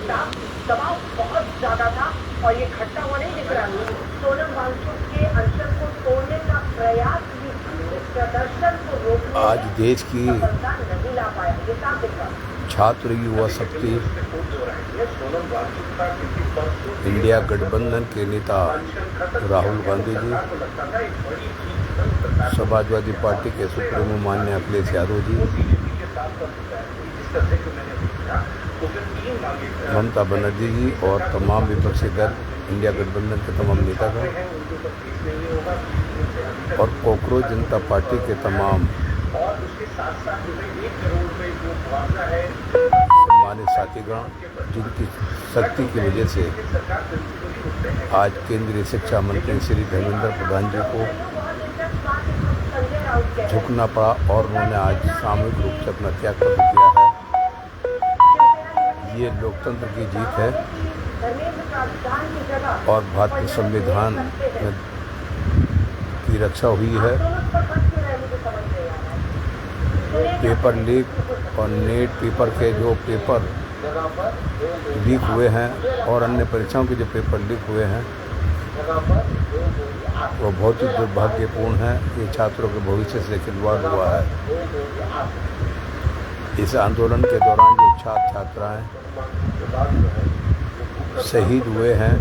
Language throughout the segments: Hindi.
दबाव बहुत ज्यादा था और ये घटता हुआ नहीं दिख रहा। सोनम वांगचुक के अनशन को तोड़ने का प्रयास भी प्रदर्शन को रोकने आज देश की नहीं ला पाया, ये साफ दिख रहा। छात्र युवा शक्ति इंडिया गठबंधन के नेता राहुल गांधी जी, समाजवादी पार्टी के सुप्रीमो माननीय अखिलेश यादव जी, ममता बनर्जी जी और तमाम विपक्षी दल, इंडिया गठबंधन के तमाम नेतागण और कॉकरोच जनता पार्टी के तमाम सम्मानित साथीगण, जिनकी शक्ति की वजह से आज केंद्रीय शिक्षा मंत्री श्री धर्मेंद्र प्रधान जी को झुकना पड़ा और उन्होंने आज सामूहिक रूप से अपना त्यागपत्र दिया है। ये लोकतंत्र की जीत है और भारतीय संविधान की रक्षा हुई है। पेपर लीक और नेट पेपर के जो पेपर लीक हुए हैं और अन्य परीक्षाओं के जो पेपर लीक हुए हैं वो बहुत ही दुर्भाग्यपूर्ण है। ये छात्रों के भविष्य से खिलवाड़ हुआ है। इस आंदोलन के दौरान जो छात्र छात्राएं शहीद हुए हैं,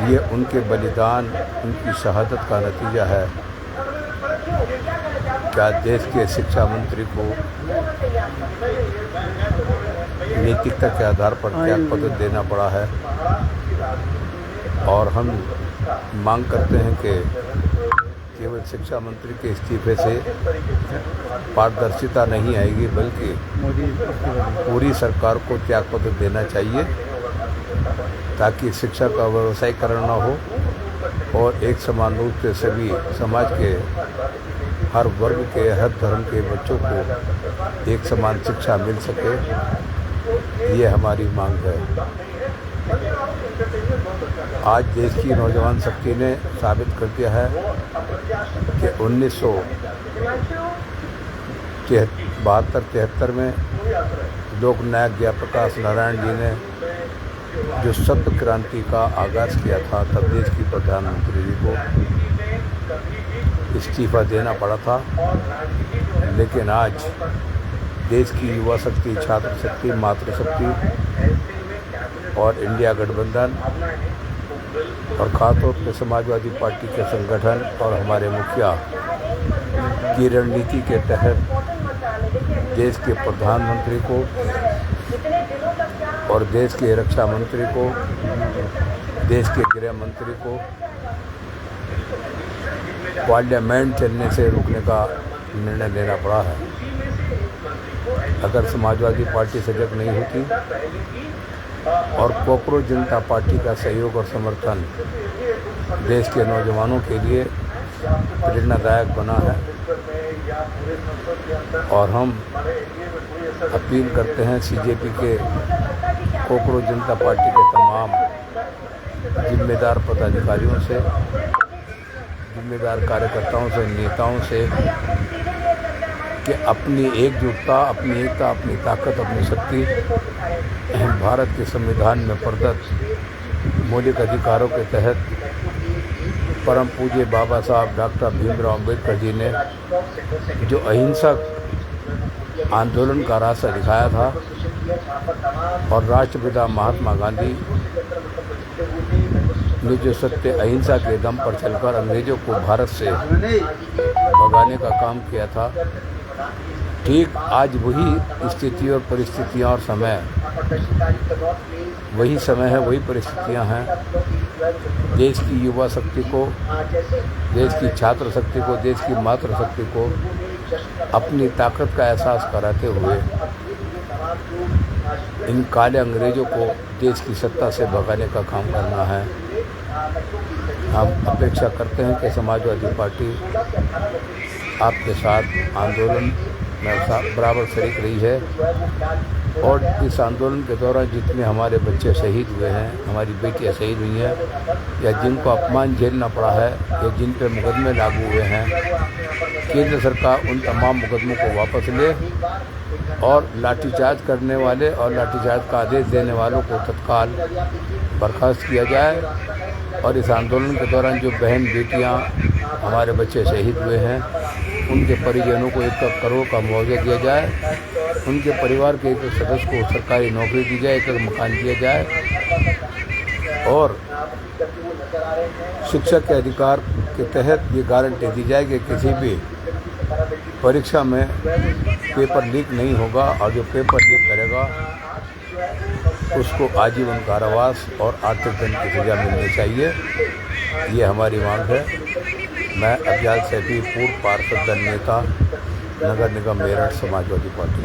ये उनके बलिदान, उनकी शहादत का नतीजा है। क्या देश के शिक्षा मंत्री को नैतिकता के आधार पर त्यागपत्र देना पड़ा है और हम मांग करते हैं कि केवल शिक्षा मंत्री के इस्तीफे से पारदर्शिता नहीं आएगी, बल्कि पूरी सरकार को त्यागपत्र देना चाहिए ताकि शिक्षा का व्यवसायीकरण न हो और एक समान रूप से सभी समाज के हर वर्ग के, हर धर्म के बच्चों को एक समान शिक्षा मिल सके। ये हमारी मांग है। आज देश की नौजवान शक्ति ने साबित कर दिया है कि 1972-73 में लोकनायक जयप्रकाश नारायण जी ने जो सत्य क्रांति का आगाज़ किया था, तब देश की प्रधानमंत्री जी को इस्तीफा देना पड़ा था। लेकिन आज देश की युवा शक्ति, छात्र शक्ति, मातृशक्ति और इंडिया गठबंधन और खासतौर पर समाजवादी पार्टी के संगठन और हमारे मुखिया की रणनीति के तहत देश के प्रधानमंत्री को और देश के रक्षा मंत्री को, देश के गृह मंत्री को पार्लियामेंट चलने से रोकने का निर्णय लेना पड़ा है। अगर समाजवादी पार्टी सजग नहीं होती और कॉकरोच जनता पार्टी का सहयोग और समर्थन देश के नौजवानों के लिए प्रेरणादायक बना है और हम अपील करते हैं सीजेपी के, कॉकरोच जनता पार्टी के तमाम जिम्मेदार पदाधिकारियों से, जिम्मेदार कार्यकर्ताओं से, नेताओं से कि अपनी एकजुटता, अपनी एकता, अपनी ताकत, अपनी शक्ति भारत के संविधान में प्रदत्त मौलिक अधिकारों के तहत परम पूज्य बाबा साहब डॉक्टर भीमराव अम्बेडकर जी ने जो अहिंसक आंदोलन का रास्ता दिखाया था और राष्ट्रपिता महात्मा गांधी ने जो सत्य अहिंसा के दम पर चलकर अंग्रेजों को भारत से भगाने का काम किया था, ठीक आज वही स्थिति और परिस्थितियाँ और समय, वही समय है, वही परिस्थितियाँ हैं। देश की युवा शक्ति को, देश की छात्र शक्ति को, देश की मातृ शक्ति को अपनी ताकत का एहसास कराते हुए इन काले अंग्रेजों को देश की सत्ता से भगाने का काम करना है। हम अपेक्षा करते हैं कि समाजवादी पार्टी आपके साथ आंदोलन में बराबर शरीक रही है और इस आंदोलन के दौरान जितने हमारे बच्चे शहीद हुए हैं, हमारी बेटियां शहीद हुई हैं या जिनको अपमान झेलना पड़ा है या जिन पर मुकदमे लागू हुए हैं, केंद्र सरकार उन तमाम मुकदमों को वापस ले और लाठीचार्ज करने वाले और लाठीचार्ज का आदेश देने वालों को तत्काल बर्खास्त किया जाए और इस आंदोलन के दौरान जो बहन बेटियां हमारे बच्चे शहीद हुए हैं उनके परिजनों को 1 करोड़ का मुआवजा दिया जाए, उनके परिवार के एक सदस्य को सरकारी नौकरी दी जाए, एक मकान दिया जाए और शिक्षा के अधिकार के तहत ये गारंटी दी जाए कि किसी भी परीक्षा में पेपर लीक नहीं होगा और जो पेपर लीक करेगा उसको आजीवन कारावास और आर्थिक दंड की सज़ा मिलनी चाहिए। ये हमारी मांग है। मैं अफजाल सैफी, पूर्व पार्षद दल नेता, नगर निगम मेरठ, समाजवादी पार्टी।